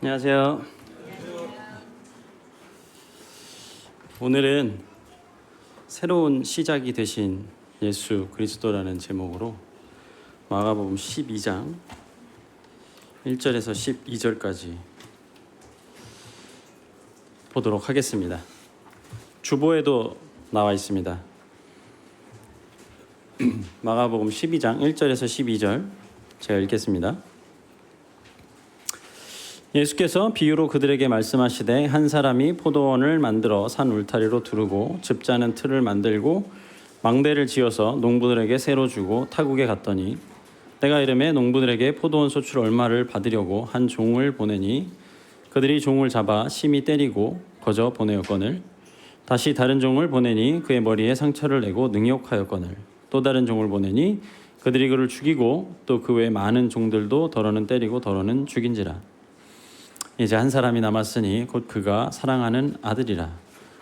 안녕하세요. 오늘은 새로운 시작이 되신 예수 그리스도라는 제목으로 마가복음 12장 1절에서 12절까지 보도록 하겠습니다. 주보에도 나와 있습니다. 마가복음 12장 1절에서 12절 제가 읽겠습니다. 예수께서 비유로 그들에게 말씀하시되 한 사람이 포도원을 만들어 산 울타리로 두르고 즙자는 틀을 만들고 망대를 지어서 농부들에게 새로 주고 타국에 갔더니 때가 이르매 농부들에게 포도원 소출 얼마를 받으려고 한 종을 보내니 그들이 종을 잡아 심히 때리고 거저 보내었거늘 다시 다른 종을 보내니 그의 머리에 상처를 내고 능욕하였거늘 또 다른 종을 보내니 그들이 그를 죽이고 또 그 외 많은 종들도 더러는 때리고 더러는 죽인지라. 이제 한 사람이 남았으니 곧 그가 사랑하는 아들이라.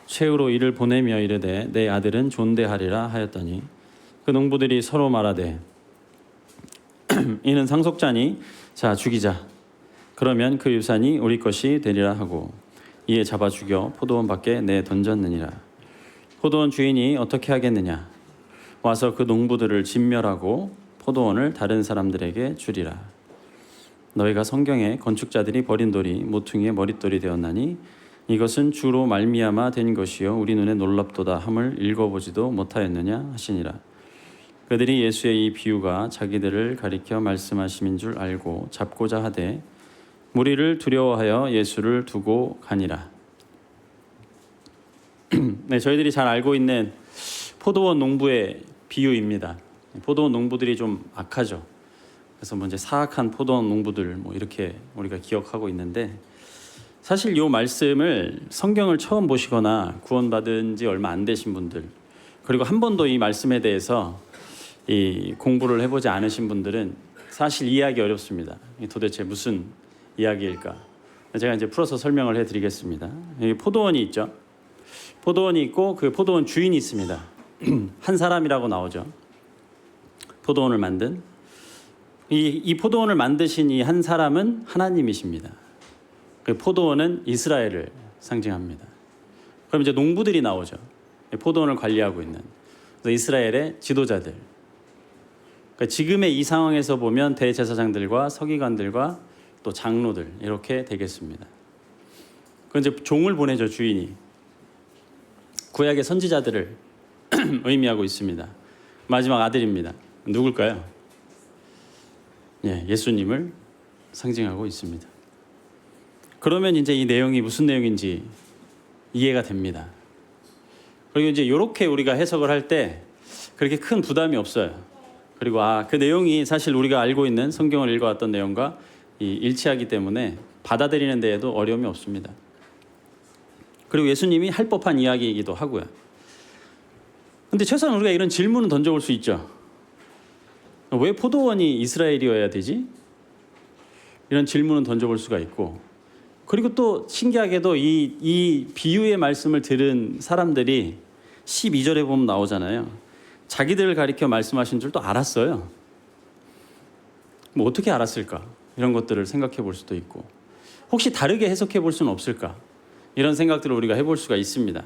최후로 이를 보내며 이르되 내 아들은 존대하리라 하였더니 그 농부들이 서로 말하되 이는 상속자니 자 죽이자. 그러면 그 유산이 우리 것이 되리라 하고 이에 잡아 죽여 포도원 밖에 내 던졌느니라. 포도원 주인이 어떻게 하겠느냐. 와서 그 농부들을 진멸하고 포도원을 다른 사람들에게 주리라. 너희가 성경에 건축자들이 버린 돌이 모퉁이의 머릿돌이 되었나니 이것은 주로 말미암아 된 것이요 우리 눈에 놀랍도다 함을 읽어보지도 못하였느냐 하시니라. 그들이 예수의 이 비유가 자기들을 가리켜 말씀하심인 줄 알고 잡고자 하되 무리를 두려워하여 예수를 두고 가니라. 네, 저희들이 잘 알고 있는 포도원 농부의 비유입니다. 포도원 농부들이 좀 악하죠. 그래서 먼저 사악한 포도원 농부들 이렇게 우리가 기억하고 있는데 사실 이 말씀을 성경을 처음 보시거나 구원받은 지 얼마 안 되신 분들 그리고 한 번도 이 말씀에 대해서 이 공부를 해보지 않으신 분들은 사실 이해하기 어렵습니다. 도대체 무슨 이야기일까? 제가 이제 풀어서 설명을 해드리겠습니다. 여기 포도원이 있죠. 포도원이 있고 그 포도원 주인이 있습니다. 한 사람이라고 나오죠. 포도원을 만든 이 포도원을 만드신 이 한 사람은 하나님이십니다. 그 포도원은 이스라엘을 상징합니다. 그럼 이제 농부들이 나오죠. 포도원을 관리하고 있는 그래서 이스라엘의 지도자들. 그러니까 지금의 이 상황에서 보면 대제사장들과 서기관들과 또 장로들 이렇게 되겠습니다. 그 이제 종을 보내죠. 주인이 구약의 선지자들을 의미하고 있습니다. 마지막 아들입니다. 누굴까요? 예수님을 상징하고 있습니다. 그러면 이제 이 내용이 무슨 내용인지 이해가 됩니다. 그리고 이제 이렇게 우리가 해석을 할 때 그렇게 큰 부담이 없어요. 그리고 그 내용이 사실 우리가 알고 있는 성경을 읽어왔던 내용과 일치하기 때문에 받아들이는 데에도 어려움이 없습니다. 그리고 예수님이 할 법한 이야기이기도 하고요. 근데 최소한 우리가 이런 질문은 던져볼 수 있죠. 왜 포도원이 이스라엘이어야 되지? 이런 질문은 던져볼 수가 있고 그리고 또 신기하게도 이 비유의 말씀을 들은 사람들이 12절에 보면 나오잖아요. 자기들을 가리켜 말씀하신 줄 또 알았어요. 어떻게 알았을까? 이런 것들을 생각해 볼 수도 있고 혹시 다르게 해석해 볼 수는 없을까? 이런 생각들을 우리가 해볼 수가 있습니다.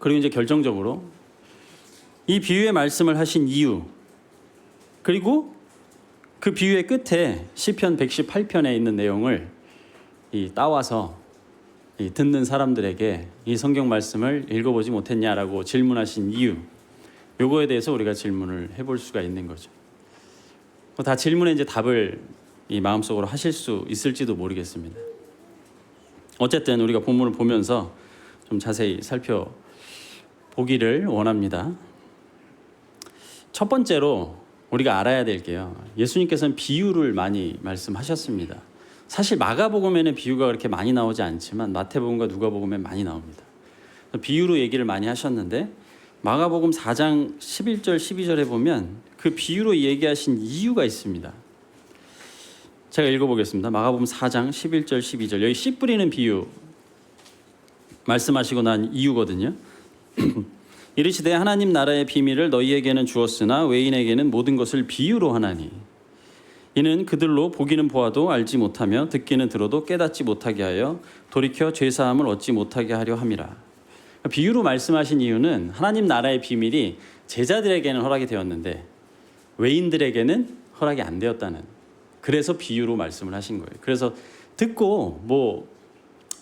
그리고 이제 결정적으로 이 비유의 말씀을 하신 이유 그리고 그 비유의 끝에 시편 118편에 있는 내용을 따와서 듣는 사람들에게 이 성경 말씀을 읽어보지 못했냐라고 질문하신 이유 요거에 대해서 우리가 질문을 해볼 수가 있는 거죠. 다 질문에 이제 답을 이 마음속으로 하실 수 있을지도 모르겠습니다. 어쨌든 우리가 본문을 보면서 좀 자세히 살펴보기를 원합니다. 첫 번째로 우리가 알아야 될 게요. 예수님께서는 비유를 많이 말씀하셨습니다. 사실 마가복음에는 비유가 그렇게 많이 나오지 않지만 마태복음과 누가복음에 많이 나옵니다. 비유로 얘기를 많이 하셨는데 마가복음 4장 11절 12절에 보면 그 비유로 얘기하신 이유가 있습니다. 제가 읽어보겠습니다. 마가복음 4장 11절 12절 여기 씨 뿌리는 비유 말씀하시고 난 이유거든요. 이르시되 하나님 나라의 비밀을 너희에게는 주었으나 외인에게는 모든 것을 비유로 하나니 이는 그들로 보기는 보아도 알지 못하며 듣기는 들어도 깨닫지 못하게 하여 돌이켜 죄사함을 얻지 못하게 하려 함이라. 비유로 말씀하신 이유는 하나님 나라의 비밀이 제자들에게는 허락이 되었는데 외인들에게는 허락이 안 되었다는, 그래서 비유로 말씀을 하신 거예요. 그래서 듣고 뭐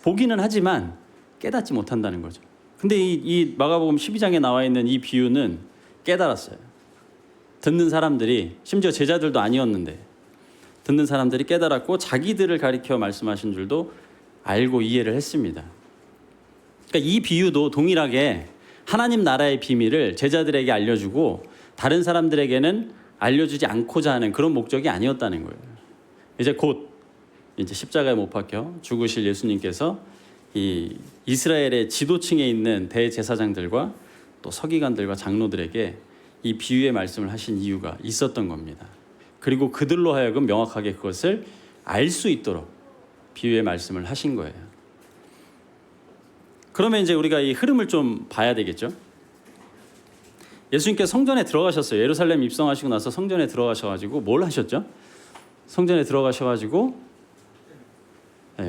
보기는 하지만 깨닫지 못한다는 거죠. 근데 이 마가복음 12장에 나와 있는 이 비유는 깨달았어요. 듣는 사람들이, 심지어 제자들도 아니었는데 듣는 사람들이 깨달았고 자기들을 가리켜 말씀하신 줄도 알고 이해를 했습니다. 그러니까 이 비유도 동일하게 하나님 나라의 비밀을 제자들에게 알려주고 다른 사람들에게는 알려주지 않고자 하는 그런 목적이 아니었다는 거예요. 이제 곧 십자가에 못 박혀 죽으실 예수님께서 이 이스라엘의 지도층에 있는 대제사장들과 또 서기관들과 장로들에게 이 비유의 말씀을 하신 이유가 있었던 겁니다. 그리고 그들로 하여금 명확하게 그것을 알 수 있도록 비유의 말씀을 하신 거예요. 그러면 이제 우리가 이 흐름을 좀 봐야 되겠죠. 예수님께서 성전에 들어가셨어요. 예루살렘 입성하시고 나서 성전에 들어가셔가지고 뭘 하셨죠? 성전에 들어가셔가지고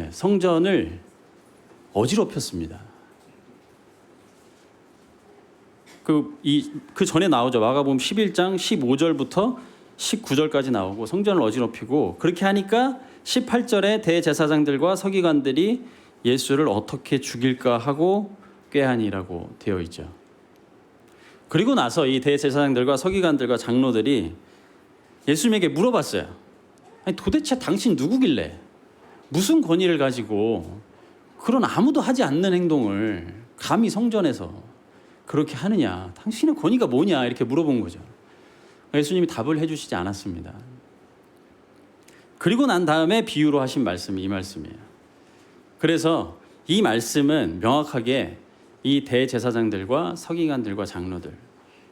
성전을 어지럽혔습니다. 그 전에 나오죠. 마가복음 11장 15절부터 19절까지 나오고 성전을 어지럽히고, 그렇게 하니까 18절에 대제사장들과 서기관들이 예수를 어떻게 죽일까 하고 꾀하니라고 되어 있죠. 그리고 나서 이 대제사장들과 서기관들과 장로들이 예수님에게 물어봤어요. 아니, 도대체 당신 누구길래 무슨 권위를 가지고 그런 아무도 하지 않는 행동을 감히 성전에서 그렇게 하느냐, 당신의 권위가 뭐냐, 이렇게 물어본 거죠. 예수님이 답을 해주시지 않았습니다. 그리고 난 다음에 비유로 하신 말씀이 이 말씀이에요. 그래서 이 말씀은 명확하게 이 대제사장들과 서기관들과 장로들,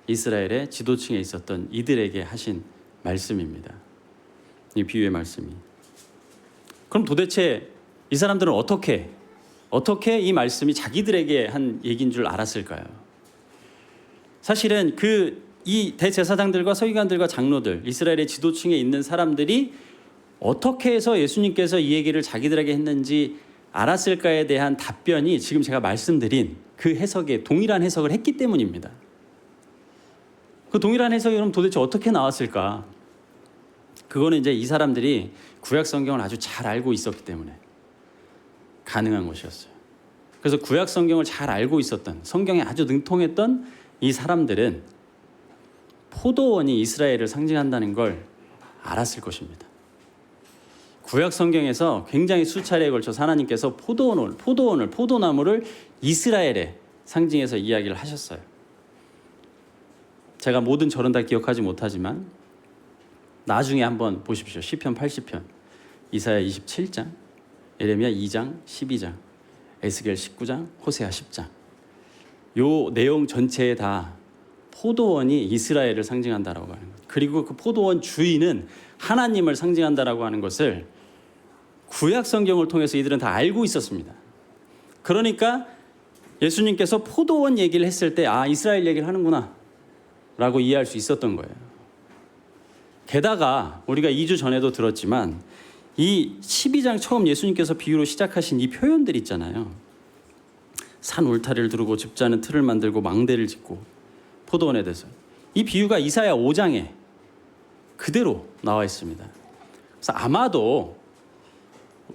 이스라엘의 지도층에 있었던 이들에게 하신 말씀입니다. 이 비유의 말씀이. 그럼 도대체 이 사람들은 어떻게 이 말씀이 자기들에게 한 얘기인 줄 알았을까요? 사실은 이 대제사장들과 서기관들과 장로들, 이스라엘의 지도층에 있는 사람들이 어떻게 해서 예수님께서 이 얘기를 자기들에게 했는지 알았을까에 대한 답변이 지금 제가 말씀드린 그 해석에 동일한 해석을 했기 때문입니다. 그 동일한 해석이 그럼 도대체 어떻게 나왔을까? 그거는 이제 이 사람들이 구약 성경을 아주 잘 알고 있었기 때문에 가능한 것이었어요. 그래서 구약 성경을 잘 알고 있었던, 성경에 아주 능통했던 이 사람들은 포도원이 이스라엘을 상징한다는 걸 알았을 것입니다. 구약 성경에서 굉장히 수차례에 걸쳐서 하나님께서 포도나무를 이스라엘의 상징해서 이야기를 하셨어요. 제가 모든 절은 다 기억하지 못하지만 나중에 한번 보십시오. 시편 80편, 이사야 27장, 예레미야 2장, 12장, 에스겔 19장, 호세아 10장. 요 내용 전체에 다 포도원이 이스라엘을 상징한다라고 하는 것, 그리고 그 포도원 주인은 하나님을 상징한다라고 하는 것을 구약 성경을 통해서 이들은 다 알고 있었습니다. 그러니까 예수님께서 포도원 얘기를 했을 때 이스라엘 얘기를 하는구나 라고 이해할 수 있었던 거예요. 게다가 우리가 2주 전에도 들었지만 이 12장 처음 예수님께서 비유로 시작하신 이 표현들 있잖아요. 산 울타리를 두르고 집자는 틀을 만들고 망대를 짓고, 포도원에 대해서 이 비유가 이사야 5장에 그대로 나와 있습니다. 그래서 아마도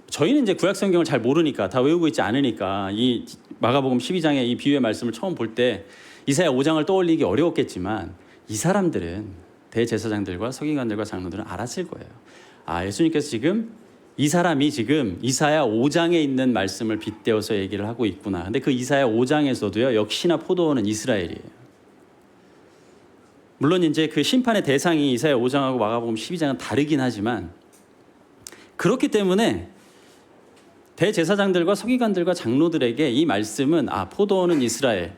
저희는 이제 구약 성경을 잘 모르니까, 다 외우고 있지 않으니까 이 마가복음 12장의 이 비유의 말씀을 처음 볼 때 이사야 5장을 떠올리기 어려웠겠지만 이 사람들은, 대제사장들과 서기관들과 장로들은 알았을 거예요. 예수님께서 지금 이 사람이 지금 이사야 5장에 있는 말씀을 빗대어서 얘기를 하고 있구나. 근데 그 이사야 5장에서도요, 역시나 포도원은 이스라엘이에요. 물론 이제 그 심판의 대상이 이사야 5장하고 마가복음 12장은 다르긴 하지만, 그렇기 때문에 대제사장들과 서기관들과 장로들에게 이 말씀은 포도원은 이스라엘,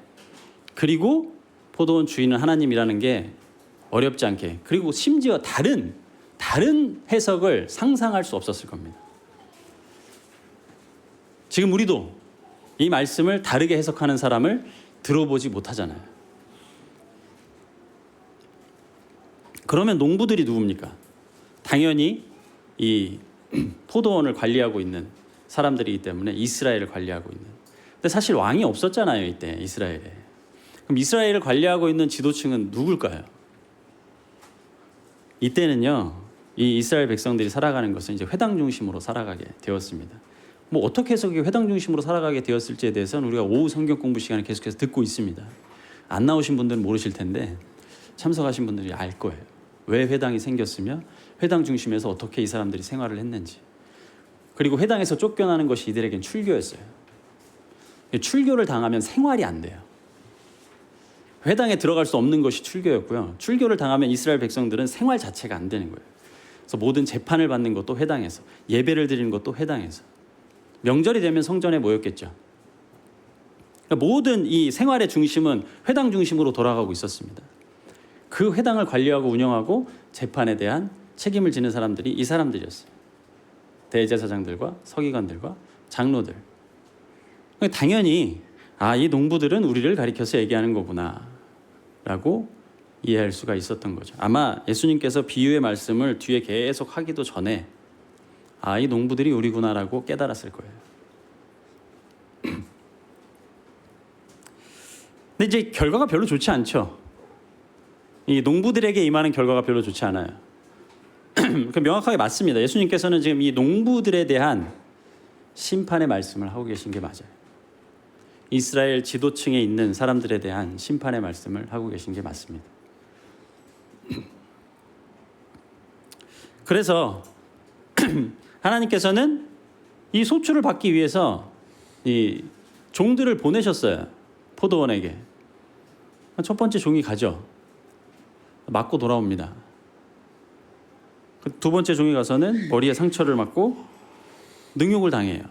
그리고 포도원 주인은 하나님이라는 게 어렵지 않게, 그리고 심지어 다른 해석을 상상할 수 없었을 겁니다. 지금 우리도 이 말씀을 다르게 해석하는 사람을 들어보지 못하잖아요. 그러면 농부들이 누굽니까? 당연히 이 포도원을 관리하고 있는 사람들이기 때문에 이스라엘을 관리하고 있는. 근데 사실 왕이 없었잖아요, 이때 이스라엘에. 그럼 이스라엘을 관리하고 있는 지도층은 누굴까요? 이때는요, 이 이스라엘 백성들이 살아가는 것은 이제 회당 중심으로 살아가게 되었습니다. 뭐 어떻게 해서 그게 회당 중심으로 살아가게 되었을지에 대해서는 우리가 오후 성경 공부 시간에 계속해서 듣고 있습니다. 안 나오신 분들은 모르실 텐데 참석하신 분들이 알 거예요. 왜 회당이 생겼으며 회당 중심에서 어떻게 이 사람들이 생활을 했는지. 그리고 회당에서 쫓겨나는 것이 이들에겐 출교였어요. 출교를 당하면 생활이 안 돼요. 회당에 들어갈 수 없는 것이 출교였고요. 출교를 당하면 이스라엘 백성들은 생활 자체가 안 되는 거예요. 그래서 모든 재판을 받는 것도 회당에서, 예배를 드리는 것도 회당에서, 명절이 되면 성전에 모였겠죠. 그러니까 모든 이 생활의 중심은 회당 중심으로 돌아가고 있었습니다. 그 회당을 관리하고 운영하고 재판에 대한 책임을 지는 사람들이 이 사람들이었어요. 대제사장들과 서기관들과 장로들. 당연히 이 농부들은 우리를 가리켜서 얘기하는 거구나 라고 이해할 수가 있었던 거죠. 아마 예수님께서 비유의 말씀을 뒤에 계속 하기도 전에 이 농부들이 우리구나라고 깨달았을 거예요. 근데 이제 결과가 별로 좋지 않죠. 이 농부들에게 임하는 결과가 별로 좋지 않아요. 그 명확하게 맞습니다. 예수님께서는 지금 이 농부들에 대한 심판의 말씀을 하고 계신 게 맞아요. 이스라엘 지도층에 있는 사람들에 대한 심판의 말씀을 하고 계신 게 맞습니다. 그래서 하나님께서는 이 소출을 받기 위해서 이 종들을 보내셨어요. 포도원에게. 첫 번째 종이 가죠. 맞고 돌아옵니다. 두 번째 종이 가서는 머리에 상처를 맞고 능욕을 당해요.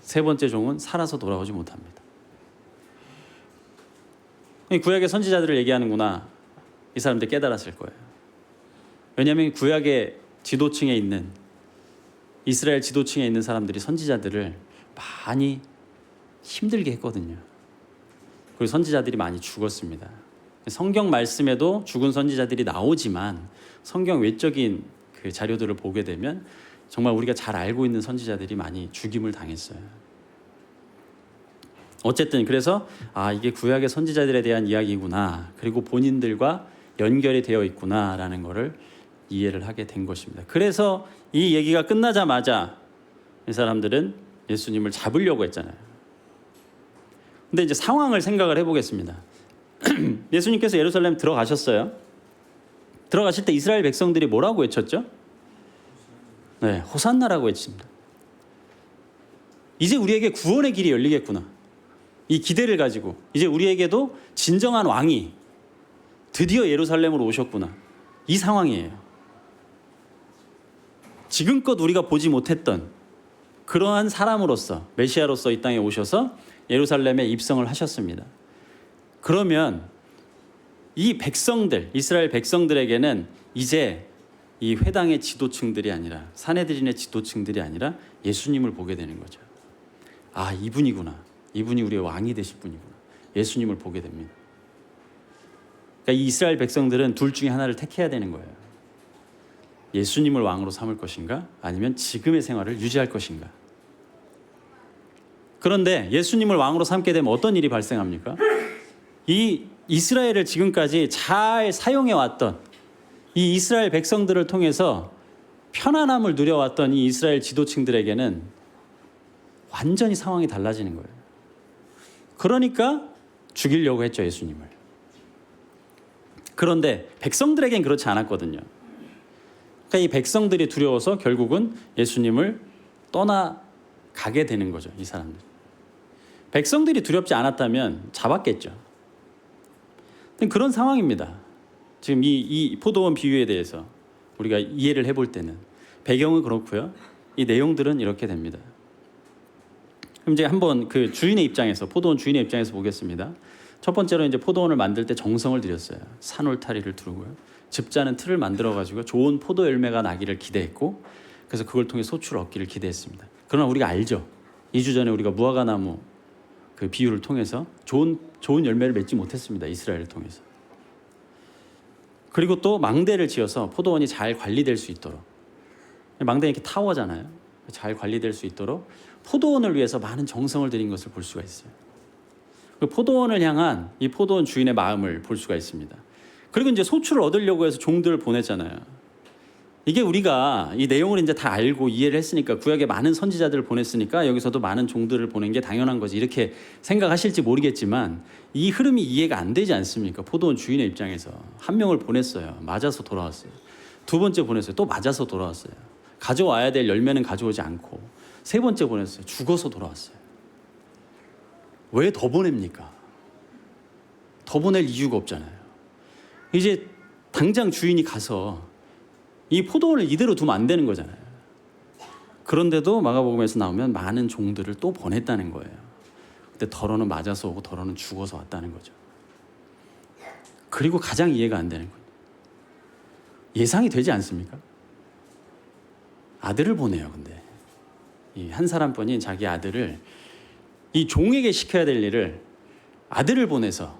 세 번째 종은 살아서 돌아오지 못합니다. 구약의 선지자들을 얘기하는구나. 이 사람들 깨달았을 거예요. 왜냐하면 구약의 지도층에 있는, 이스라엘 지도층에 있는 사람들이 선지자들을 많이 힘들게 했거든요. 그리고 선지자들이 많이 죽었습니다. 성경 말씀에도 죽은 선지자들이 나오지만 성경 외적인 그 자료들을 보게 되면 정말 우리가 잘 알고 있는 선지자들이 많이 죽임을 당했어요. 어쨌든 그래서 이게 구약의 선지자들에 대한 이야기구나, 그리고 본인들과 연결이 되어 있구나라는 것을 이해를 하게 된 것입니다. 그래서 이 얘기가 끝나자마자 이 사람들은 예수님을 잡으려고 했잖아요. 근데 이제 상황을 생각을 해보겠습니다. 예수님께서 예루살렘 들어가셨어요. 들어가실 때 이스라엘 백성들이 뭐라고 외쳤죠? 네, 호산나라고 외칩니다. 이제 우리에게 구원의 길이 열리겠구나. 이 기대를 가지고 이제 우리에게도 진정한 왕이 드디어 예루살렘으로 오셨구나. 이 상황이에요. 지금껏 우리가 보지 못했던 그러한 사람으로서, 메시아로서 이 땅에 오셔서 예루살렘에 입성을 하셨습니다. 그러면 이 백성들, 이스라엘 백성들에게는 이제 이 회당의 지도층들이 아니라, 산헤드린의 지도층들이 아니라 예수님을 보게 되는 거죠. 이분이구나. 이분이 우리의 왕이 되실 분이구나. 예수님을 보게 됩니다. 그러니까 이 이스라엘 백성들은 둘 중에 하나를 택해야 되는 거예요. 예수님을 왕으로 삼을 것인가, 아니면 지금의 생활을 유지할 것인가. 그런데 예수님을 왕으로 삼게 되면 어떤 일이 발생합니까? 이 이스라엘을 지금까지 잘 사용해왔던 이 이스라엘 백성들을 통해서 편안함을 누려왔던 이 이스라엘 지도층들에게는 완전히 상황이 달라지는 거예요. 그러니까 죽이려고 했죠, 예수님을. 그런데 백성들에겐 그렇지 않았거든요. 그러니까 이 백성들이 두려워서 결국은 예수님을 떠나가게 되는 거죠, 이 사람들. 백성들이 두렵지 않았다면 잡았겠죠. 그런 상황입니다. 지금 이 포도원 비유에 대해서 우리가 이해를 해볼 때는 배경은 그렇고요. 이 내용들은 이렇게 됩니다. 그럼 이제 한번 그 주인의 입장에서, 포도원 주인의 입장에서 보겠습니다. 첫 번째로 이제 포도원을 만들 때 정성을 들였어요. 산울타리를 두르고요. 즙자는 틀을 만들어가지고 좋은 포도 열매가 나기를 기대했고, 그래서 그걸 통해 소출을 얻기를 기대했습니다. 그러나 우리가 알죠. 2주 전에 우리가 무화과나무 그 비유를 통해서 좋은 열매를 맺지 못했습니다. 이스라엘을 통해서. 그리고 또 망대를 지어서 포도원이 잘 관리될 수 있도록 망대는 이렇게 타워잖아요. 잘 관리될 수 있도록 포도원을 위해서 많은 정성을 들인 것을 볼 수가 있어요. 그 포도원을 향한 이 포도원 주인의 마음을 볼 수가 있습니다. 그리고 이제 소출을 얻으려고 해서 종들을 보냈잖아요. 이게 우리가 이 내용을 이제 다 알고 이해를 했으니까, 구약에 많은 선지자들을 보냈으니까 여기서도 많은 종들을 보낸 게 당연한 거지, 이렇게 생각하실지 모르겠지만 이 흐름이 이해가 안 되지 않습니까? 포도원 주인의 입장에서 한 명을 보냈어요. 맞아서 돌아왔어요. 두 번째 보냈어요. 또 맞아서 돌아왔어요. 가져와야 될 열매는 가져오지 않고 세 번째 보냈어요. 죽어서 돌아왔어요. 왜 더 보냅니까? 더 보낼 이유가 없잖아요. 이제 당장 주인이 가서 이 포도원을 이대로 두면 안 되는 거잖아요. 그런데도 마가복음에서 나오면 많은 종들을 또 보냈다는 거예요. 근데 더러는 맞아서 오고 더러는 죽어서 왔다는 거죠. 그리고 가장 이해가 안 되는 거예요. 예상이 되지 않습니까? 아들을 보내요. 근데 이 한 사람뿐인 자기 아들을 이 종에게 시켜야 될 일을 아들을 보내서,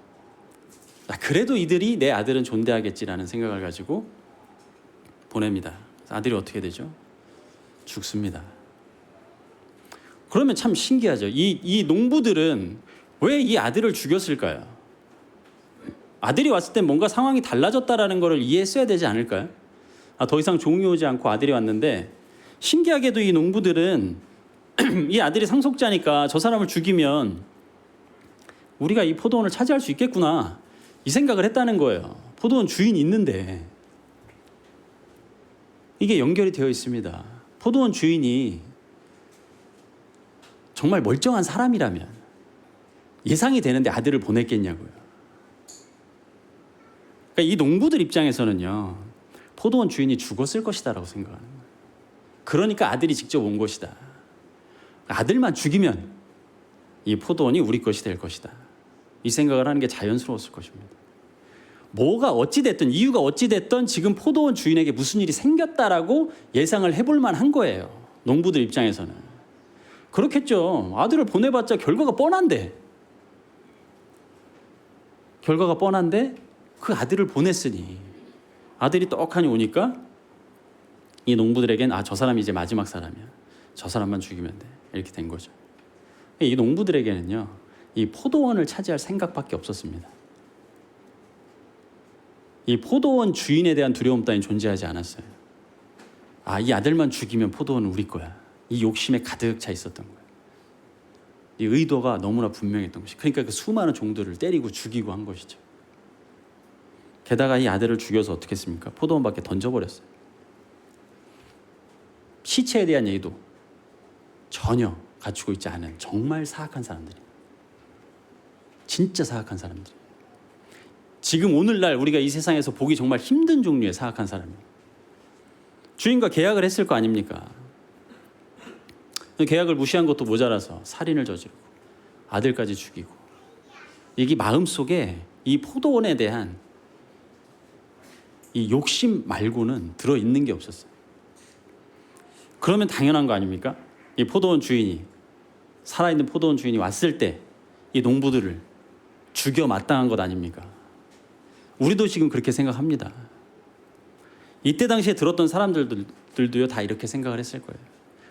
그래도 이들이 내 아들은 존대하겠지라는 생각을 가지고 보냅니다. 아들이 어떻게 되죠? 죽습니다. 그러면 참 신기하죠. 이 농부들은 왜 이 아들을 죽였을까요? 아들이 왔을 땐 뭔가 상황이 달라졌다라는 것을 이해했어야 되지 않을까요? 더 이상 종이 오지 않고 아들이 왔는데, 신기하게도 이 농부들은 이 아들이 상속자니까 저 사람을 죽이면 우리가 이 포도원을 차지할 수 있겠구나, 이 생각을 했다는 거예요. 포도원 주인이 있는데. 이게 연결이 되어 있습니다. 포도원 주인이 정말 멀쩡한 사람이라면 예상이 되는데 아들을 보냈겠냐고요. 그러니까 이 농부들 입장에서는요, 포도원 주인이 죽었을 것이다라고 생각하는 거예요. 그러니까 아들이 직접 온 것이다. 아들만 죽이면 이 포도원이 우리 것이 될 것이다, 이 생각을 하는 게 자연스러웠을 것입니다. 뭐가 어찌됐든, 이유가 어찌됐든 지금 포도원 주인에게 무슨 일이 생겼다라고 예상을 해볼 만한 거예요. 농부들 입장에서는 그렇겠죠. 아들을 보내봤자 결과가 뻔한데 그 아들을 보냈으니, 아들이 떡하니 오니까 이 농부들에겐 저 사람이 이제 마지막 사람이야, 저 사람만 죽이면 돼, 이렇게 된 거죠. 이 농부들에게는요, 이 포도원을 차지할 생각밖에 없었습니다. 이 포도원 주인에 대한 두려움 따윈 존재하지 않았어요. 이 아들만 죽이면 포도원은 우리 거야, 이 욕심에 가득 차 있었던 거예요. 이 의도가 너무나 분명했던 것이, 그러니까 그 수많은 종들을 때리고 죽이고 한 것이죠. 게다가 이 아들을 죽여서 어떻게 했습니까? 포도원 밖에 던져버렸어요. 시체에 대한 예의도 전혀 갖추고 있지 않은 정말 사악한 사람들이, 진짜 사악한 사람들이, 지금 오늘날 우리가 이 세상에서 보기 정말 힘든 종류의 사악한 사람이에요. 주인과 계약을 했을 거 아닙니까? 계약을 무시한 것도 모자라서 살인을 저지르고 아들까지 죽이고, 이게 마음속에 이 포도원에 대한 이 욕심 말고는 들어있는 게 없었어요. 그러면 당연한 거 아닙니까? 이 포도원 주인이, 살아있는 포도원 주인이 왔을 때 이 농부들을 죽여 마땅한 것 아닙니까? 우리도 지금 그렇게 생각합니다. 이때 당시에 들었던 사람들도요, 다 이렇게 생각을 했을 거예요.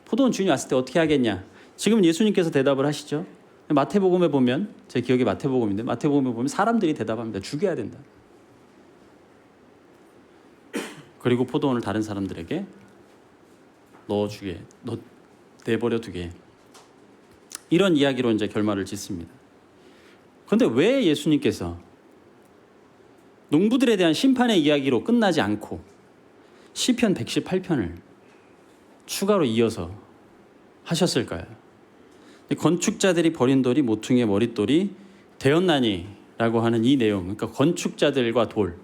포도원 주인이 왔을 때 어떻게 하겠냐? 지금 예수님께서 대답을 하시죠. 마태복음에 보면, 제 기억에 마태복음인데, 마태복음에 보면 사람들이 대답합니다. 죽여야 된다. 그리고 포도원을 다른 사람들에게 내버려 두게, 이런 이야기로 이제 결말을 짓습니다. 그런데 왜 예수님께서 농부들에 대한 심판의 이야기로 끝나지 않고 시편 118편을 추가로 이어서 하셨을까요? 건축자들이 버린 돌이 모퉁이의 머릿돌이 되었나니라고 하는 이 내용, 그러니까 건축자들과 돌,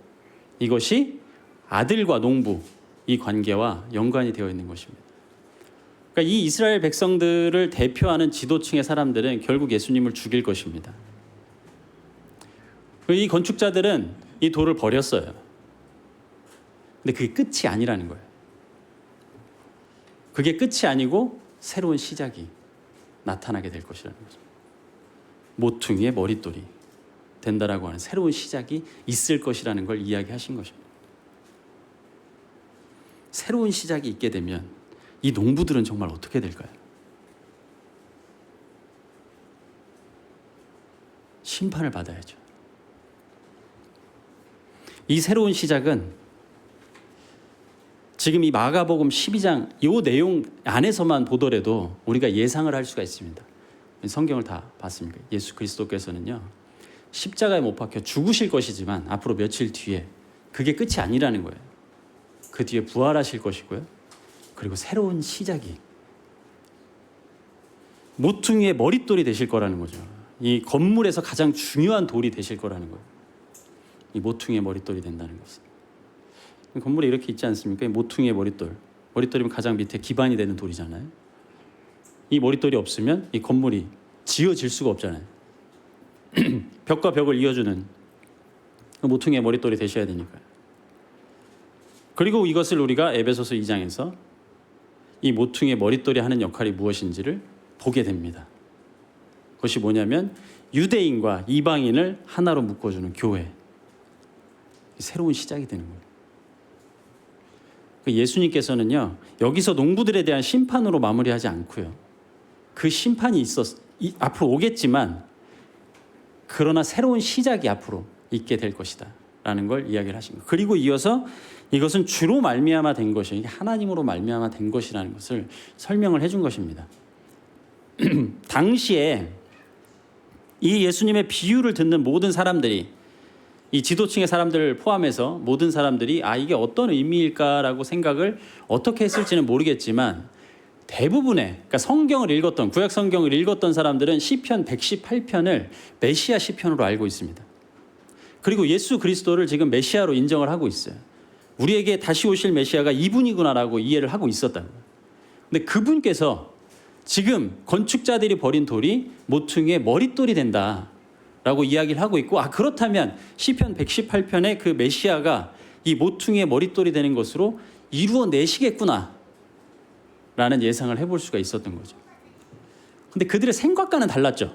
이것이 아들과 농부, 이 관계와 연관이 되어 있는 것입니다. 그러니까 이 이스라엘 백성들을 대표하는 지도층의 사람들은 결국 예수님을 죽일 것입니다. 이 건축자들은 이 돌을 버렸어요. 근데 그게 끝이 아니라는 거예요. 그게 끝이 아니고 새로운 시작이 나타나게 될 것이라는 거죠. 모퉁이의 머릿돌이 된다라고 하는 새로운 시작이 있을 것이라는 걸 이야기하신 것입니다. 새로운 시작이 있게 되면 이 농부들은 정말 어떻게 될까요? 심판을 받아야죠. 이 새로운 시작은 지금 이 마가복음 12장 이 내용 안에서만 보더라도 우리가 예상을 할 수가 있습니다. 성경을 다 봤습니까? 예수 그리스도께서는요, 십자가에 못 박혀 죽으실 것이지만 앞으로 며칠 뒤에 그게 끝이 아니라는 거예요. 그 뒤에 부활하실 것이고요. 그리고 새로운 시작이 모퉁이의 머릿돌이 되실 거라는 거죠. 이 건물에서 가장 중요한 돌이 되실 거라는 거예요. 이 모퉁이의 머릿돌이 된다는 것은. 건물에 이렇게 있지 않습니까? 이 모퉁이의 머릿돌. 머릿돌이면 가장 밑에 기반이 되는 돌이잖아요. 이 머릿돌이 없으면 이 건물이 지어질 수가 없잖아요. 벽과 벽을 이어주는 모퉁이의 머릿돌이 되셔야 되니까요. 그리고 이것을 우리가 에베소서 2장에서 이 모퉁이의 머릿돌이 하는 역할이 무엇인지를 보게 됩니다. 그것이 뭐냐면 유대인과 이방인을 하나로 묶어주는 교회. 새로운 시작이 되는 거예요. 예수님께서는요, 여기서 농부들에 대한 심판으로 마무리하지 않고요, 그 심판이 앞으로 오겠지만 그러나 새로운 시작이 앞으로 있게 될 것이다 라는 걸 이야기를 하십니다. 그리고 이어서 이것은 주로 말미암아 된 것이 하나님으로 말미암아 된 것이라는 것을 설명을 해준 것입니다. 당시에 이 예수님의 비유를 듣는 모든 사람들이, 이 지도층의 사람들을 포함해서 모든 사람들이 이게 어떤 의미일까라고 생각을 어떻게 했을지는 모르겠지만 대부분의, 그러니까 성경을 읽었던, 구약 성경을 읽었던 사람들은 시편 118편을 메시아 시편으로 알고 있습니다. 그리고 예수 그리스도를 지금 메시아로 인정을 하고 있어요. 우리에게 다시 오실 메시아가 이분이구나라고 이해를 하고 있었다고요. 근데 그분께서 지금 건축자들이 버린 돌이 모퉁이의 머릿돌이 된다라고 이야기를 하고 있고, 그렇다면 시편 118편의 그 메시아가 이 모퉁이의 머릿돌이 되는 것으로 이루어내시겠구나 라는 예상을 해볼 수가 있었던 거죠. 근데 그들의 생각과는 달랐죠.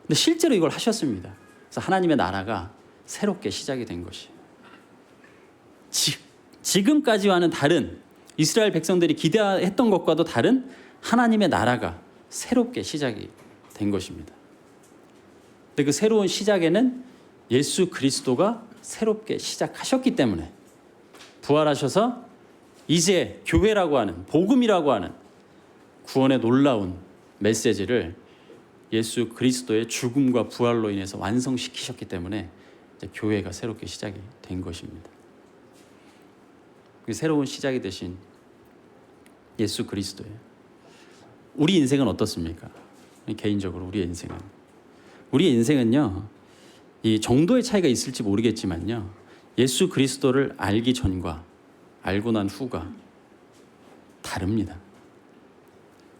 근데 실제로 이걸 하셨습니다. 그래서 하나님의 나라가 새롭게 시작이 된 것이, 지금까지와는 다른, 이스라엘 백성들이 기대했던 것과도 다른 하나님의 나라가 새롭게 시작이 된 것입니다. 근데 그 새로운 시작에는 예수 그리스도가 새롭게 시작하셨기 때문에 부활하셔서 이제 교회라고 하는, 복음이라고 하는 구원의 놀라운 메시지를 예수 그리스도의 죽음과 부활로 인해서 완성시키셨기 때문에 이제 교회가 새롭게 시작이 된 것입니다. 그 새로운 시작이 되신 예수 그리스도예요. 우리 인생은 어떻습니까? 개인적으로 우리의 인생은요, 이 정도의 차이가 있을지 모르겠지만요, 예수 그리스도를 알기 전과 알고 난 후가 다릅니다.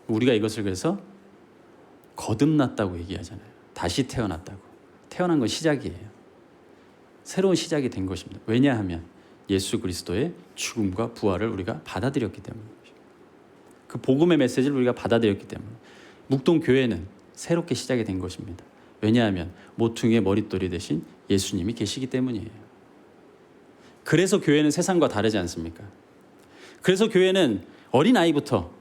우리가 이것을 그래서 거듭났다고 얘기하잖아요. 다시 태어났다고. 태어난 건 시작이에요. 새로운 시작이 된 것입니다. 왜냐하면 예수 그리스도의 죽음과 부활을 우리가 받아들였기 때문입니다. 그 복음의 메시지를 우리가 받아들였기 때문에 묵동교회는 새롭게 시작이 된 것입니다. 왜냐하면 모퉁이의 머릿돌이 되신 예수님이 계시기 때문이에요. 그래서 교회는 세상과 다르지 않습니까? 그래서 교회는 어린아이부터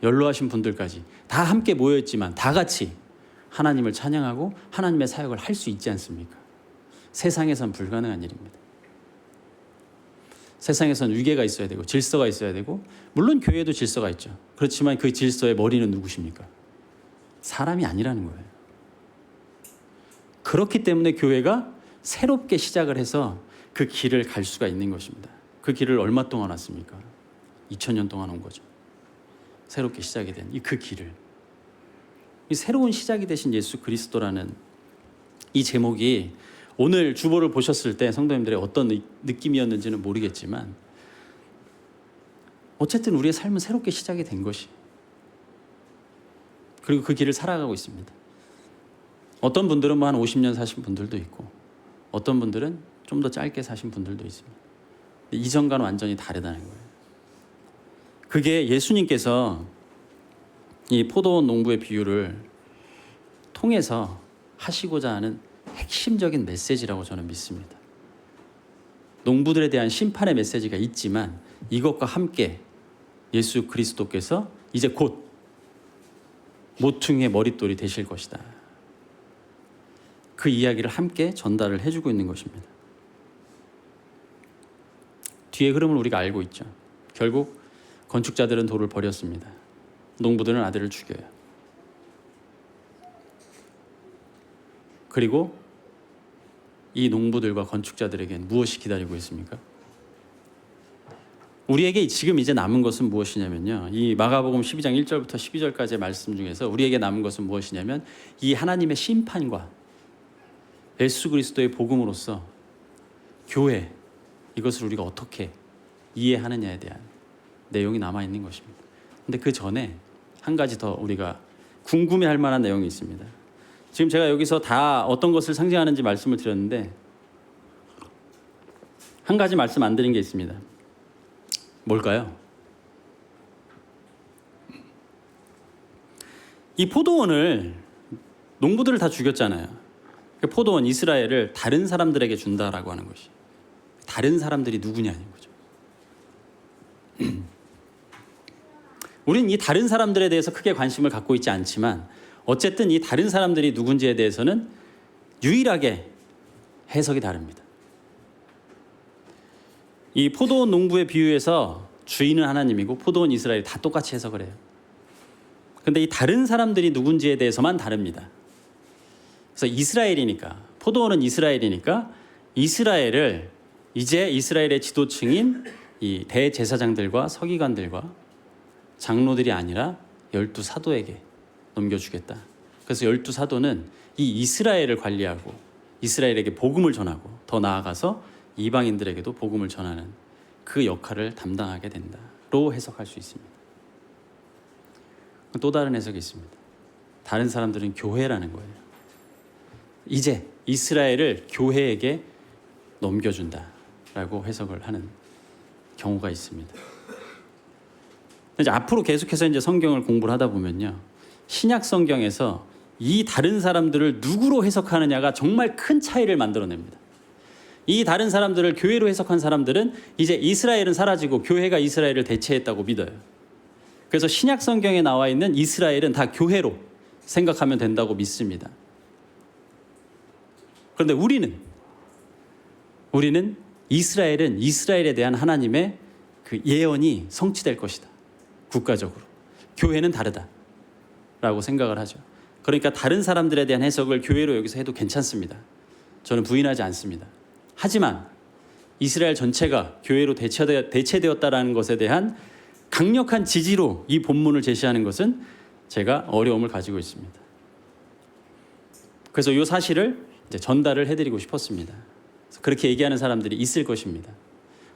연로하신 분들까지 다 함께 모여있지만 다 같이 하나님을 찬양하고 하나님의 사역을 할 수 있지 않습니까? 세상에선 불가능한 일입니다. 세상에선 위계가 있어야 되고 질서가 있어야 되고, 물론 교회에도 질서가 있죠. 그렇지만 그 질서의 머리는 누구십니까? 사람이 아니라는 거예요. 그렇기 때문에 교회가 새롭게 시작을 해서 그 길을 갈 수가 있는 것입니다. 그 길을 얼마 동안 왔습니까? 2000년 동안 온 거죠. 새롭게 시작이 된 그 길을, 이 새로운 시작이 되신 예수 그리스도라는 이 제목이 오늘 주보를 보셨을 때 성도님들의 어떤 느낌이었는지는 모르겠지만 어쨌든 우리의 삶은 새롭게 시작이 된 것이, 그리고 그 길을 살아가고 있습니다. 어떤 분들은 한 50년 사신 분들도 있고, 어떤 분들은 좀 더 짧게 사신 분들도 있습니다. 이전과는 완전히 다르다는 거예요. 그게 예수님께서 이 포도원 농부의 비유를 통해서 하시고자 하는 핵심적인 메시지라고 저는 믿습니다. 농부들에 대한 심판의 메시지가 있지만 이것과 함께 예수 그리스도께서 이제 곧 모퉁이의 머릿돌이 되실 것이다. 그 이야기를 함께 전달을 해주고 있는 것입니다. 뒤의 흐름을 우리가 알고 있죠. 결국 건축자들은 돌을 버렸습니다. 농부들은 아들을 죽여요. 그리고 이 농부들과 건축자들에겐 무엇이 기다리고 있습니까? 우리에게 지금 이제 남은 것은 무엇이냐면요. 이 마가복음 12장 1절부터 12절까지의 말씀 중에서 우리에게 남은 것은 무엇이냐면 이 하나님의 심판과 예수 그리스도의 복음으로서 교회, 이것을 우리가 어떻게 이해하느냐에 대한 내용이 남아있는 것입니다. 근데 그 전에 한 가지 더 우리가 궁금해할 만한 내용이 있습니다. 지금 제가 여기서 다 어떤 것을 상징하는지 말씀을 드렸는데 한 가지 말씀 안 드린 게 있습니다. 뭘까요? 이 포도원을 농부들을 다 죽였잖아요. 포도원 이스라엘을 다른 사람들에게 준다라고 하는 것이, 다른 사람들이 누구냐는 거죠. 우리는 이 다른 사람들에 대해서 크게 관심을 갖고 있지 않지만 어쨌든 이 다른 사람들이 누군지에 대해서는 유일하게 해석이 다릅니다. 이 포도원 농부의 비유에서 주인은 하나님이고 포도원 이스라엘이 다 똑같이 해석을 해요. 그런데 이 다른 사람들이 누군지에 대해서만 다릅니다. 그래서 이스라엘이니까, 포도원은 이스라엘이니까 이스라엘을 이제 이스라엘의 지도층인 이 대제사장들과 서기관들과 장로들이 아니라 12사도에게 넘겨주겠다. 그래서 12사도는 이 이스라엘을 관리하고 이스라엘에게 복음을 전하고 더 나아가서 이방인들에게도 복음을 전하는 그 역할을 담당하게 된다로 해석할 수 있습니다. 또 다른 해석이 있습니다. 다른 사람들은 교회라는 거예요. 이제 이스라엘을 교회에게 넘겨준다라고 해석을 하는 경우가 있습니다. 이제 앞으로 계속해서 이제 성경을 공부를 하다 보면요, 신약 성경에서 이 다른 사람들을 누구로 해석하느냐가 정말 큰 차이를 만들어냅니다. 이 다른 사람들을 교회로 해석한 사람들은 이제 이스라엘은 사라지고 교회가 이스라엘을 대체했다고 믿어요. 그래서 신약 성경에 나와 있는 이스라엘은 다 교회로 생각하면 된다고 믿습니다. 그런데 우리는 이스라엘은 이스라엘에 대한 하나님의 그 예언이 성취될 것이다. 국가적으로. 교회는 다르다라고 생각을 하죠. 그러니까 다른 사람들에 대한 해석을 교회로 여기서 해도 괜찮습니다. 저는 부인하지 않습니다. 하지만 이스라엘 전체가 교회로 대체되었다라는 것에 대한 강력한 지지로 이 본문을 제시하는 것은 제가 어려움을 가지고 있습니다. 그래서 이 사실을 이제 전달을 해드리고 싶었습니다. 그렇게 얘기하는 사람들이 있을 것입니다.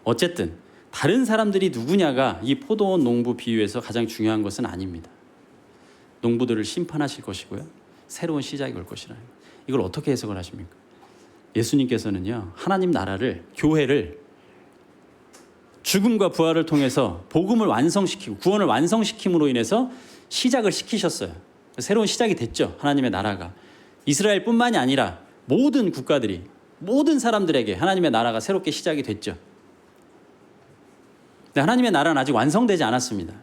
어쨌든 다른 사람들이 누구냐가 이 포도원 농부 비유에서 가장 중요한 것은 아닙니다. 농부들을 심판하실 것이고요, 새로운 시작이 올 것이라는 것. 이걸 어떻게 해석을 하십니까? 예수님께서는요, 하나님 나라를, 교회를 죽음과 부활을 통해서 복음을 완성시키고 구원을 완성시킴으로 인해서 시작을 시키셨어요. 새로운 시작이 됐죠. 하나님의 나라가 이스라엘뿐만이 아니라 모든 국가들이, 모든 사람들에게 하나님의 나라가 새롭게 시작이 됐죠. 근데 하나님의 나라는 아직 완성되지 않았습니다.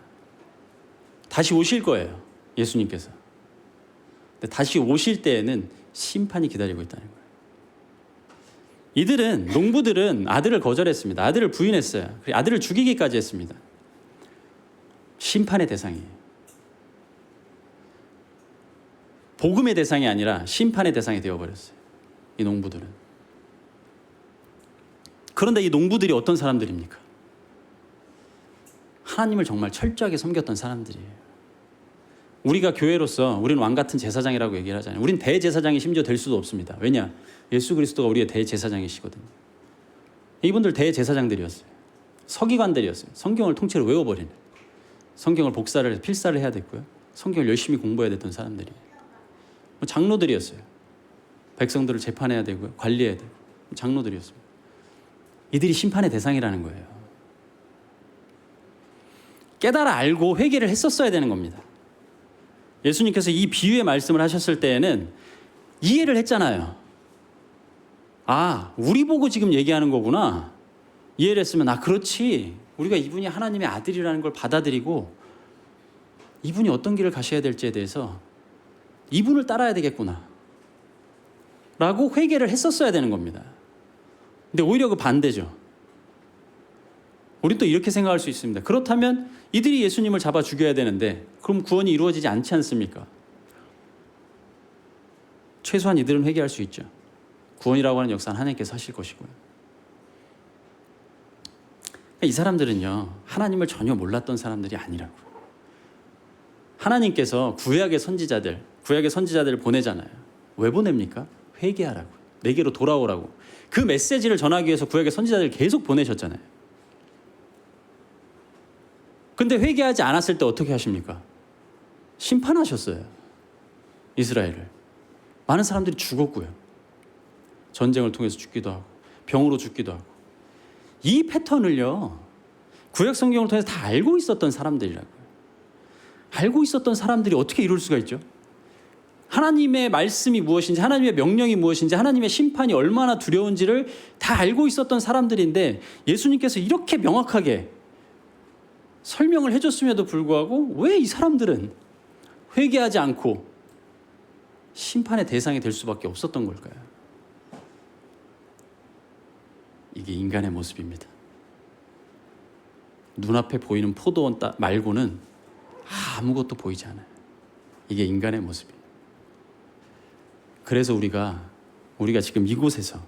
다시 오실 거예요, 예수님께서. 근데 다시 오실 때에는 심판이 기다리고 있다는 거예요. 이들은, 농부들은 아들을 거절했습니다. 아들을 부인했어요. 아들을 죽이기까지 했습니다. 심판의 대상이에요. 복음의 대상이 아니라 심판의 대상이 되어버렸어요, 이 농부들은. 그런데 이 농부들이 어떤 사람들입니까? 하나님을 정말 철저하게 섬겼던 사람들이에요. 우리가 교회로서 우리는 왕 같은 제사장이라고 얘기를 하잖아요. 우린 대제사장이 심지어 될 수도 없습니다. 왜냐? 예수 그리스도가 우리의 대제사장이시거든요. 이분들 대제사장들이었어요. 서기관들이었어요. 성경을 통째로 외워버리는, 성경을 복사를 해서 필사를 해야 됐고요, 성경을 열심히 공부해야 됐던 사람들이에요. 장로들이었어요. 백성들을 재판해야 되고요, 관리해야 되고, 장로들이었습니다. 이들이 심판의 대상이라는 거예요. 깨달아 알고 회개를 했었어야 되는 겁니다. 예수님께서 이 비유의 말씀을 하셨을 때에는 이해를 했잖아요. 아, 우리 보고 지금 얘기하는 거구나. 이해를 했으면, 아, 그렇지, 우리가 이분이 하나님의 아들이라는 걸 받아들이고 이분이 어떤 길을 가셔야 될지에 대해서 이분을 따라야 되겠구나 라고 회개를 했었어야 되는 겁니다. 근데 오히려 그 반대죠. 우린 또 이렇게 생각할 수 있습니다. 그렇다면 이들이 예수님을 잡아 죽여야 되는데 그럼 구원이 이루어지지 않지 않습니까? 최소한 이들은 회개할 수 있죠. 구원이라고 하는 역사는 하나님께서 하실 것이고요. 이 사람들은요, 하나님을 전혀 몰랐던 사람들이 아니라고요. 하나님께서 구약의 선지자들을 보내잖아요. 왜 보냅니까? 회개하라고, 내게로 돌아오라고. 그 메시지를 전하기 위해서 구약의 선지자들을 계속 보내셨잖아요. 근데 회개하지 않았을 때 어떻게 하십니까? 심판하셨어요. 이스라엘을. 많은 사람들이 죽었고요. 전쟁을 통해서 죽기도 하고 병으로 죽기도 하고. 이 패턴을요, 구약 성경을 통해서 다 알고 있었던 사람들이라고요. 알고 있었던 사람들이 어떻게 이룰 수가 있죠? 하나님의 말씀이 무엇인지, 하나님의 명령이 무엇인지, 하나님의 심판이 얼마나 두려운지를 다 알고 있었던 사람들인데 예수님께서 이렇게 명확하게 설명을 해줬음에도 불구하고 왜 이 사람들은 회개하지 않고 심판의 대상이 될 수밖에 없었던 걸까요? 이게 인간의 모습입니다. 눈앞에 보이는 포도원 말고는 아무것도 보이지 않아요. 이게 인간의 모습이에요. 그래서 우리가 지금 이곳에서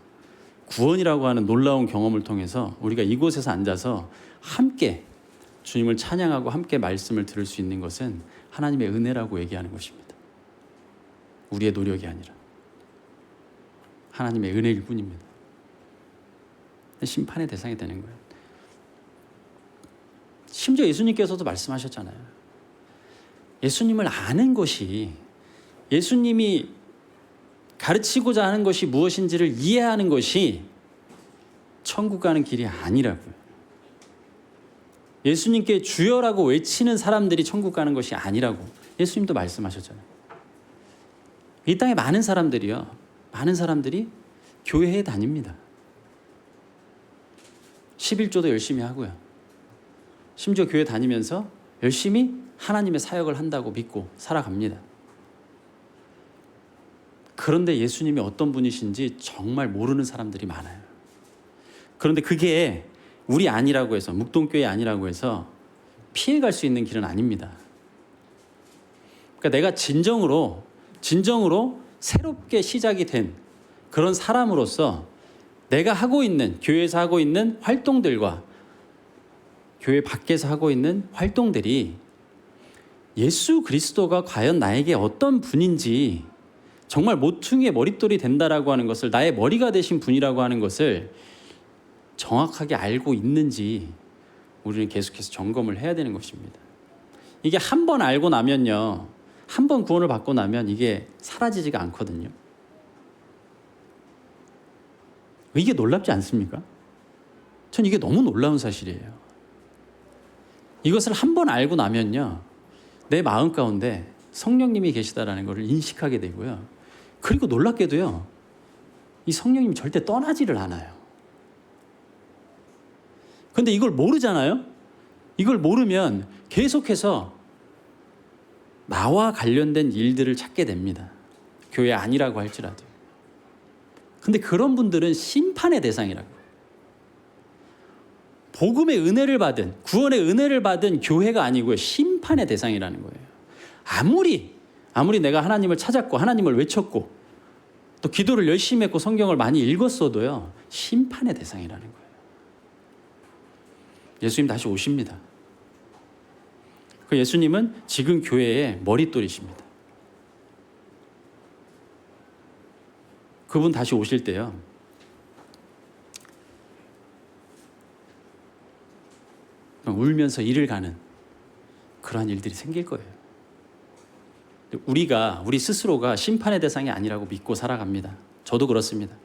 구원이라고 하는 놀라운 경험을 통해서 우리가 이곳에서 앉아서 함께 주님을 찬양하고 함께 말씀을 들을 수 있는 것은 하나님의 은혜라고 얘기하는 것입니다. 우리의 노력이 아니라 하나님의 은혜일 뿐입니다. 심판의 대상이 되는 거예요. 심지어 예수님께서도 말씀하셨잖아요. 예수님을 아는 것이, 예수님이 가르치고자 하는 것이 무엇인지를 이해하는 것이 천국 가는 길이 아니라고요. 예수님께 주여라고 외치는 사람들이 천국 가는 것이 아니라고 예수님도 말씀하셨잖아요. 이 땅에 많은 사람들이 교회에 다닙니다. 11조도 열심히 하고요. 심지어 교회 다니면서 열심히 하나님의 사역을 한다고 믿고 살아갑니다. 그런데 예수님이 어떤 분이신지 정말 모르는 사람들이 많아요. 그런데 그게 우리 아니라고 해서, 묵동교회 아니라고 해서 피해갈 수 있는 길은 아닙니다. 그러니까 내가 진정으로 새롭게 시작이 된 그런 사람으로서 내가 교회에서 하고 있는 활동들과 교회 밖에서 하고 있는 활동들이 예수 그리스도가 과연 나에게 어떤 분인지, 정말 모퉁이의 머릿돌이 된다라고 하는 것을, 나의 머리가 되신 분이라고 하는 것을 정확하게 알고 있는지 우리는 계속해서 점검을 해야 되는 것입니다. 이게 한 번 알고 나면요, 한 번 구원을 받고 나면 이게 사라지지가 않거든요. 이게 놀랍지 않습니까? 전 이게 너무 놀라운 사실이에요. 이것을 한 번 알고 나면요, 내 마음 가운데 성령님이 계시다라는 것을 인식하게 되고요. 그리고 놀랍게도요, 이 성령님이 절대 떠나지를 않아요. 근데 이걸 모르잖아요? 이걸 모르면 계속해서 나와 관련된 일들을 찾게 됩니다. 교회 아니라고 할지라도. 근데 그런 분들은 심판의 대상이라고. 복음의 은혜를 받은, 구원의 은혜를 받은 교회가 아니고요, 심판의 대상이라는 거예요. 아무리 내가 하나님을 찾았고 하나님을 외쳤고 또 기도를 열심히 했고 성경을 많이 읽었어도요, 심판의 대상이라는 거예요. 예수님 다시 오십니다. 그 예수님은 지금 교회의 머릿돌이십니다. 그분 다시 오실 때요, 울면서 일을 가는 그러한 일들이 생길 거예요. 우리 스스로가 심판의 대상이 아니라고 믿고 살아갑니다. 저도 그렇습니다.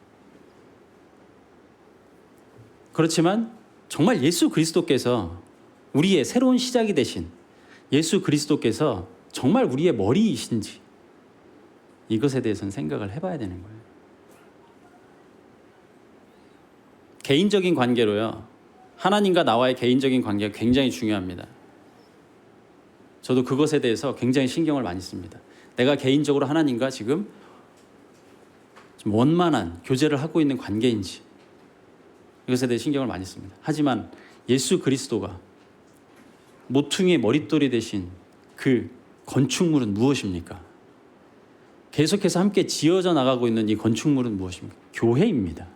그렇지만 정말 예수 그리스도께서, 우리의 새로운 시작이 되신 예수 그리스도께서 정말 우리의 머리이신지, 이것에 대해서는 생각을 해봐야 되는 거예요. 개인적인 관계로요, 하나님과 나와의 개인적인 관계가 굉장히 중요합니다. 저도 그것에 대해서 굉장히 신경을 많이 씁니다. 내가 개인적으로 하나님과 지금 좀 원만한 교제를 하고 있는 관계인지 이것에 대해 신경을 많이 씁니다. 하지만 예수 그리스도가 모퉁이의 머릿돌이 되신 그 건축물은 무엇입니까? 계속해서 함께 지어져 나가고 있는 이 건축물은 무엇입니까? 교회입니다.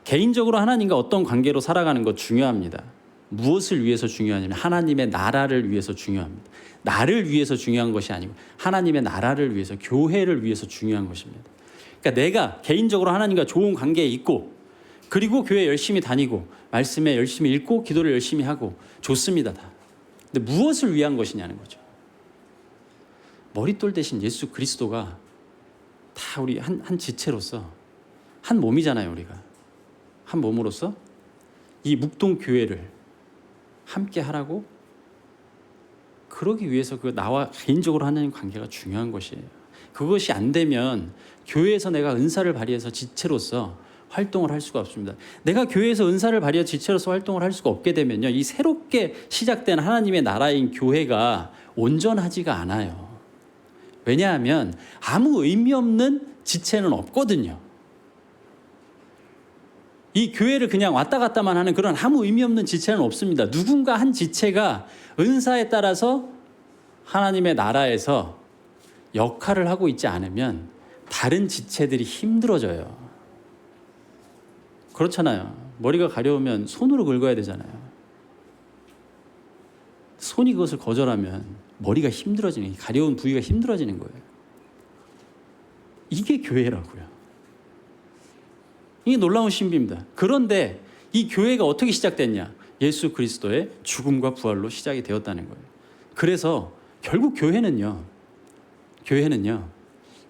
개인적으로 하나님과 어떤 관계로 살아가는 것 중요합니다. 무엇을 위해서 중요하냐면 하나님의 나라를 위해서 중요합니다. 나를 위해서 중요한 것이 아니고 하나님의 나라를 위해서, 교회를 위해서 중요한 것입니다. 그러니까 내가 개인적으로 하나님과 좋은 관계에 있고 그리고 교회 열심히 다니고 말씀에 열심히 읽고 기도를 열심히 하고 좋습니다. 다. 근데 무엇을 위한 것이냐는 거죠. 머릿돌 대신 예수 그리스도가 다 우리 한 지체로서 한 몸이잖아요. 우리가 한 몸으로서 이 묵동교회를 함께 하라고, 그러기 위해서 그 나와 개인적으로 하나님 관계가 중요한 것이에요. 그것이 안 되면 교회에서 내가 은사를 발휘해서 지체로서 활동을 할 수가 없습니다. 내가 교회에서 은사를 발휘해 지체로서 활동을 할 수가 없게 되면요, 이 새롭게 시작된 하나님의 나라인 교회가 온전하지가 않아요. 왜냐하면 아무 의미 없는 지체는 없거든요. 이 교회를 그냥 왔다 갔다만 하는 그런 아무 의미 없는 지체는 없습니다. 누군가 한 지체가 은사에 따라서 하나님의 나라에서 역할을 하고 있지 않으면 다른 지체들이 힘들어져요. 그렇잖아요. 머리가 가려우면 손으로 긁어야 되잖아요. 손이 그것을 거절하면 머리가 힘들어지는, 가려운 부위가 힘들어지는 거예요. 이게 교회라고요. 이게 놀라운 신비입니다. 그런데 이 교회가 어떻게 시작됐냐? 예수 그리스도의 죽음과 부활로 시작이 되었다는 거예요. 그래서 결국 교회는요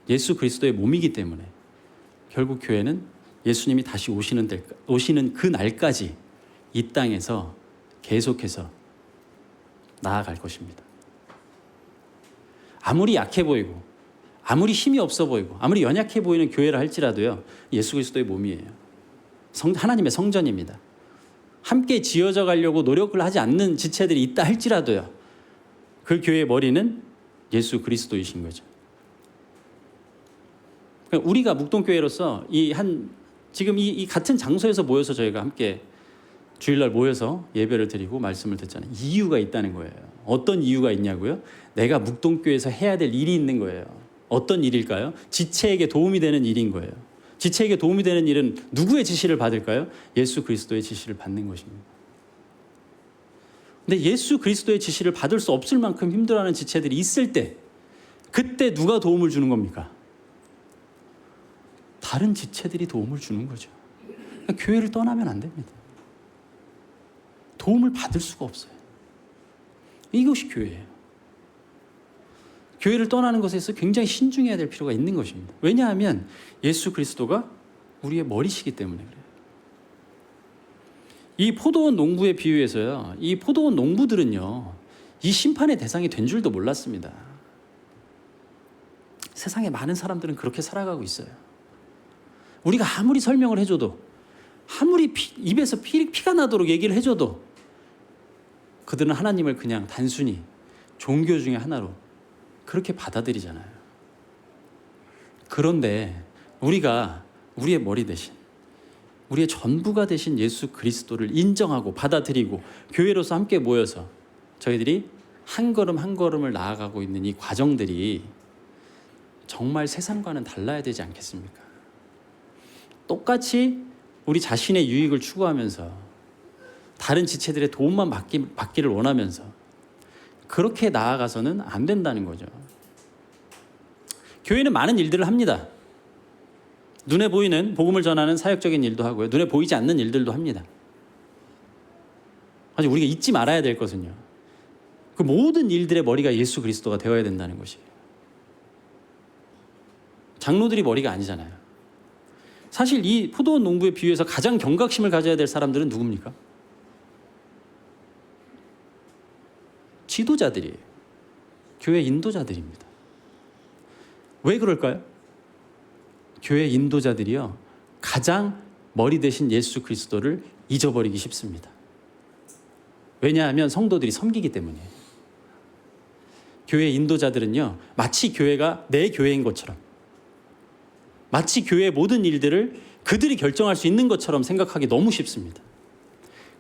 예수 그리스도의 몸이기 때문에 결국 교회는 예수님이 다시 오시는 그 날까지 이 땅에서 계속해서 나아갈 것입니다. 아무리 약해 보이고 아무리 힘이 없어 보이고 아무리 연약해 보이는 교회라 할지라도요, 예수 그리스도의 몸이에요. 하나님의 성전입니다. 함께 지어져 가려고 노력을 하지 않는 지체들이 있다 할지라도요, 그 교회의 머리는 예수 그리스도이신 거죠. 그러니까 우리가 묵동교회로서 지금 이 같은 장소에서 모여서 저희가 함께 주일날 모여서 예배를 드리고 말씀을 듣잖아요. 이유가 있다는 거예요. 어떤 이유가 있냐고요? 내가 묵동교회에서 해야 될 일이 있는 거예요. 어떤 일일까요? 지체에게 도움이 되는 일인 거예요. 지체에게 도움이 되는 일은 누구의 지시를 받을까요? 예수 그리스도의 지시를 받는 것입니다. 근데 예수 그리스도의 지시를 받을 수 없을 만큼 힘들어하는 지체들이 있을 때, 그때 누가 도움을 주는 겁니까? 다른 지체들이 도움을 주는 거죠. 그러니까 교회를 떠나면 안 됩니다. 도움을 받을 수가 없어요. 이것이 교회예요. 교회를 떠나는 것에 있어서 굉장히 신중해야 될 필요가 있는 것입니다. 왜냐하면 예수 그리스도가 우리의 머리시기 때문에 그래요. 이 포도원 농부의 비유에서요, 이 포도원 농부들은요, 이 심판의 대상이 된 줄도 몰랐습니다. 세상에 많은 사람들은 그렇게 살아가고 있어요. 우리가 아무리 설명을 해줘도, 아무리 입에서 피가 나도록 얘기를 해줘도 그들은 하나님을 그냥 단순히 종교 중에 하나로 그렇게 받아들이잖아요. 그런데 우리가 우리의 머리 대신, 우리의 전부가 되신 예수 그리스도를 인정하고 받아들이고 교회로서 함께 모여서 저희들이 한 걸음 한 걸음을 나아가고 있는 이 과정들이 정말 세상과는 달라야 되지 않겠습니까? 똑같이 우리 자신의 유익을 추구하면서 다른 지체들의 도움만 받기를 원하면서 그렇게 나아가서는 안 된다는 거죠. 교회는 많은 일들을 합니다. 눈에 보이는 복음을 전하는 사역적인 일도 하고요, 눈에 보이지 않는 일들도 합니다. 아직 우리가 잊지 말아야 될 것은요, 그 모든 일들의 머리가 예수 그리스도가 되어야 된다는 것이에요. 장로들이 머리가 아니잖아요. 사실 이 포도원 농부의 비유에서 가장 경각심을 가져야 될 사람들은 누굽니까? 지도자들이에요. 교회 인도자들입니다. 왜 그럴까요? 교회 인도자들이요, 가장 머리 대신 예수 그리스도를 잊어버리기 쉽습니다. 왜냐하면 성도들이 섬기기 때문이에요. 교회 인도자들은요, 마치 교회가 내 교회인 것처럼, 마치 교회의 모든 일들을 그들이 결정할 수 있는 것처럼 생각하기 너무 쉽습니다.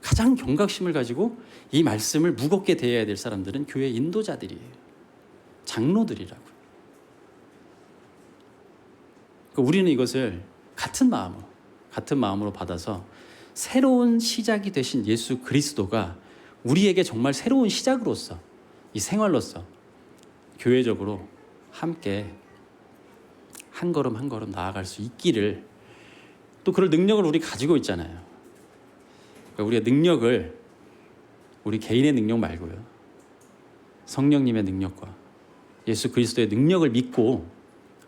가장 경각심을 가지고 이 말씀을 무겁게 대해야 될 사람들은 교회 인도자들이에요. 장로들이라고요. 그러니까 우리는 이것을 같은 마음으로 받아서 새로운 시작이 되신 예수 그리스도가 우리에게 정말 새로운 시작으로서, 이 생활로서 교회적으로 함께 한 걸음 한 걸음 나아갈 수 있기를, 또 그럴 능력을 우리 가지고 있잖아요. 그러니까 우리가 능력을 우리 개인의 능력 말고요, 성령님의 능력과 예수 그리스도의 능력을 믿고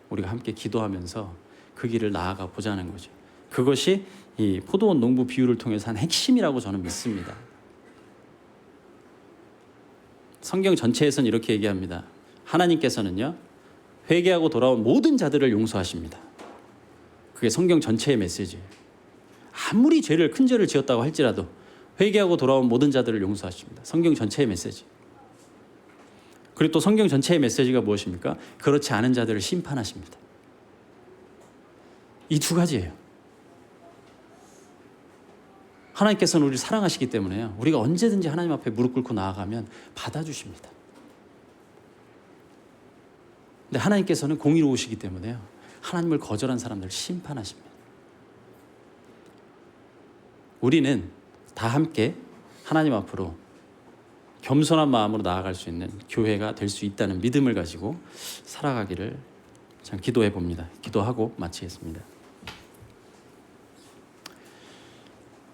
우리가 함께 기도하면서 그 길을 나아가 보자는 거죠. 그것이 이 포도원 농부 비유를 통해서 한 핵심이라고 저는 믿습니다. 성경 전체에서는 이렇게 얘기합니다. 하나님께서는요, 회개하고 돌아온 모든 자들을 용서하십니다. 그게 성경 전체의 메시지예요. 아무리 큰 죄를 지었다고 할지라도 회개하고 돌아온 모든 자들을 용서하십니다. 성경 전체의 메시지. 그리고 또 성경 전체의 메시지가 무엇입니까? 그렇지 않은 자들을 심판하십니다. 이 두 가지예요. 하나님께서는 우리를 사랑하시기 때문에요, 우리가 언제든지 하나님 앞에 무릎 꿇고 나아가면 받아주십니다. 근데 하나님께서는 공의로우시기 때문에요, 하나님을 거절한 사람들을 심판하십니다. 우리는 다 함께 하나님 앞으로 겸손한 마음으로 나아갈 수 있는 교회가 될 수 있다는 믿음을 가지고 살아가기를 참 기도해 봅니다. 기도하고 마치겠습니다.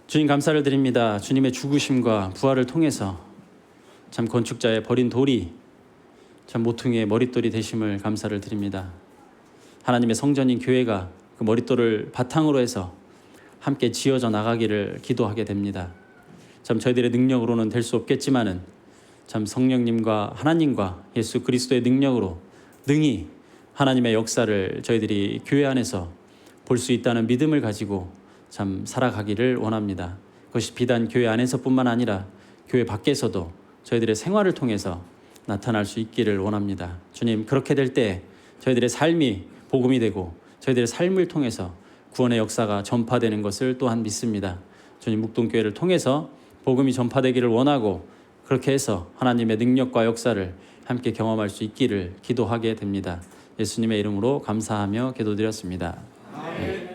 주님, 감사를 드립니다. 주님의 죽으심과 부활을 통해서 참 건축자의 버린 돌이 참 모퉁이의 머릿돌이 되심을 감사를 드립니다. 하나님의 성전인 교회가 그 머릿돌을 바탕으로 해서 함께 지어져 나가기를 기도하게 됩니다. 참 저희들의 능력으로는 될 수 없겠지만은 참 성령님과 하나님과 예수 그리스도의 능력으로 능히 하나님의 역사를 저희들이 교회 안에서 볼 수 있다는 믿음을 가지고 참 살아가기를 원합니다. 그것이 비단 교회 안에서뿐만 아니라 교회 밖에서도 저희들의 생활을 통해서 나타날 수 있기를 원합니다. 주님, 그렇게 될 때 저희들의 삶이 복음이 되고 저희들의 삶을 통해서 구원의 역사가 전파되는 것을 또한 믿습니다. 주님, 묵동교회를 통해서 복음이 전파되기를 원하고 그렇게 해서 하나님의 능력과 역사를 함께 경험할 수 있기를 기도하게 됩니다. 예수님의 이름으로 감사하며 기도드렸습니다. 아멘.